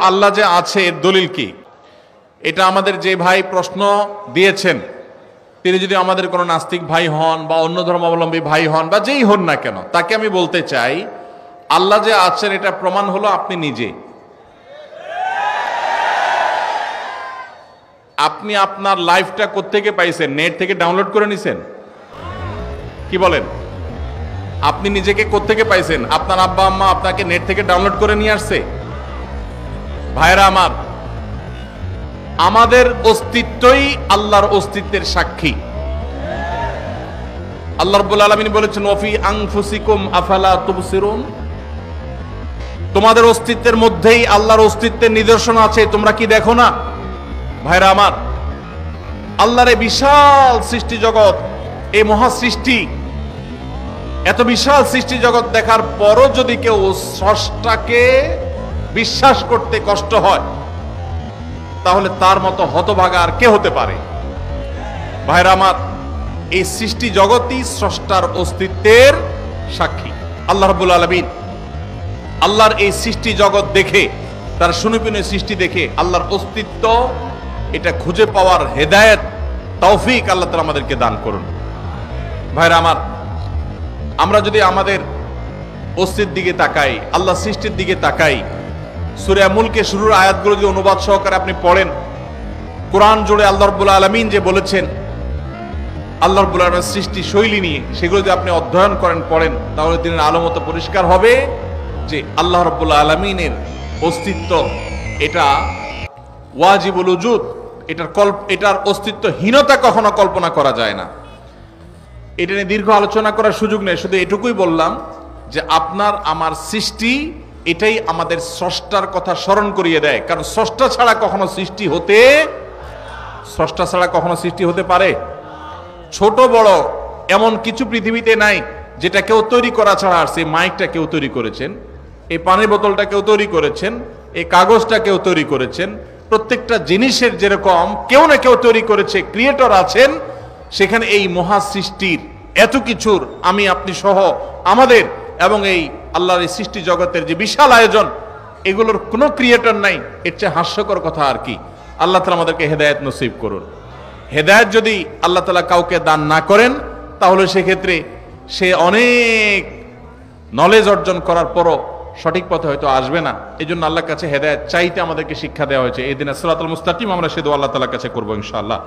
আল্লাহ যে আছে এর দলিল কি? এটা আমাদের যে ভাই প্রশ্ন দিয়েছেন তিনি যদি আমাদের কোনো নাস্তিক ভাই হন বা অন্য ধর্মাবলম্বী ভাই হন বা যেই হন না কেন, তাকে আমি বলতে চাই আল্লাহ যে আছেন এটা প্রমাণ হলো আপনি নিজে। আপনি আপনার লাইফটা কোত্থেকে পাইছেন? নেট থেকে ডাউনলোড করে নিছেন? কি বলেন? আপনি নিজেকে কোত্থেকে পাইছেন? আপনার আব্বা আম্মা আপনাকে নেট থেকে ডাউনলোড করে নিয়ে আসছে? ভাইরা আমার, আমাদের অস্তিত্বই আল্লাহর অস্তিত্বের সাক্ষী। আল্লাহ রাব্বুল আলামিন বলেছেন ওয়াফি আনফুসিকুম আফালা তুবসিরুন, তোমাদের অস্তিত্বের মধ্যেই আল্লাহর অস্তিত্বের নিদর্শন আছে, তোমরা কি দেখো না? ভাইরা আমার, আল্লাহর এই বিশাল সৃষ্টি জগৎ, এই মহা সৃষ্টি, এত বিশাল সৃষ্টি জগৎ দেখার পরও যদি কেউ স্রষ্টাকে বিশ্বাস করতে কষ্ট হয় তাহলে তার মতো হতভাগা আর কে হতে পারে? ভাইরা আমার, এই সৃষ্টি জগৎই স্রষ্টার অস্তিত্বের সাক্ষী। আল্লাহ রাব্বুল আলামিন আল্লাহর এই সৃষ্টি জগৎ দেখে, তার সুনিপুণের সৃষ্টি দেখে আল্লাহর অস্তিত্ব এটা খুঁজে পাওয়ার হেদায়েত তৌফিক আল্লাহ তাআলা আমাদেরকে দান করুন। ভাইরা আমার, আমরা যদি আমাদের অস্তিত্বের দিকে তাকাই, আল্লাহ সৃষ্টির দিকে তাকাই, সূরা মুলকে শুরুর আয়াতগুলো যদি অনুবাদ সহকারে আপনি পড়েন, কোরআন জুড়ে আল্লাহ রাব্বুল আলামিন যে বলেছেন আল্লাহ রাব্বুল আলামিনের সৃষ্টি শৈলী নিয়ে, সেগুলো যদি আপনি অধ্যয়ন করেন, পড়েন, তাহলে দিনের আলো মতো পরিষ্কার হবে যে আল্লাহ রাব্বুল আলামিনের অস্তিত্ব এটা ওয়াজিবুল উজুদ, এটার অস্তিত্বহীনতা কখনো কল্পনা করা যায় না। এটা নিয়ে দীর্ঘ আলোচনা করার সুযোগ নেই, শুধু এটুকুই বললাম যে আপনার আমার সৃষ্টি এটাই আমাদের স্রষ্টার কথা স্মরণ করিয়ে দেয়। কারণ স্রষ্টা ছাড়া কখনো সৃষ্টি হতে পারে? ছোট বড় এমন কিছু পৃথিবীতে নাই যেটা কেউ তৈরি করা ছাড়া আসছে। মাইকটা কেউ তৈরি করেছেন, এই পানির বোতলটা কেউ তৈরি করেছেন, এই কাগজটা কেউ তৈরি করেছেন। প্রত্যেকটা জিনিসের যেরকম কেউ না কেউ তৈরি করেছে, ক্রিয়েটর আছেন, সেখানে এই মহা সৃষ্টির এত কিছুর আমি আপনি সহ আমাদের এবং এই আল্লাহর এই সৃষ্টি জগতের যে বিশাল আয়োজন, এগুলোর কোনো ক্রিয়েটর নাই। এর চেয়ে হাস্যকর কথা আর কি? আল্লাহ তাআলা আমাদেরকে হেদায়েত নসিব করুন। হেদায়েত যদি আল্লাহ তাআলা কাউকে দান না করেন তাহলে সেক্ষেত্রে সে অনেক নলেজ অর্জন করার পরও সঠিক পথে হয়তো আসবে না। এই জন্য আল্লাহর কাছে হেদায়েত চাইতে আমাদেরকে শিক্ষা দেওয়া হয়েছে। এই দিনে সিরাতুল মুস্তাকিম আমরা সে দোয়া আল্লাহ তাআলার কাছে করবো ইনশাআল্লাহ।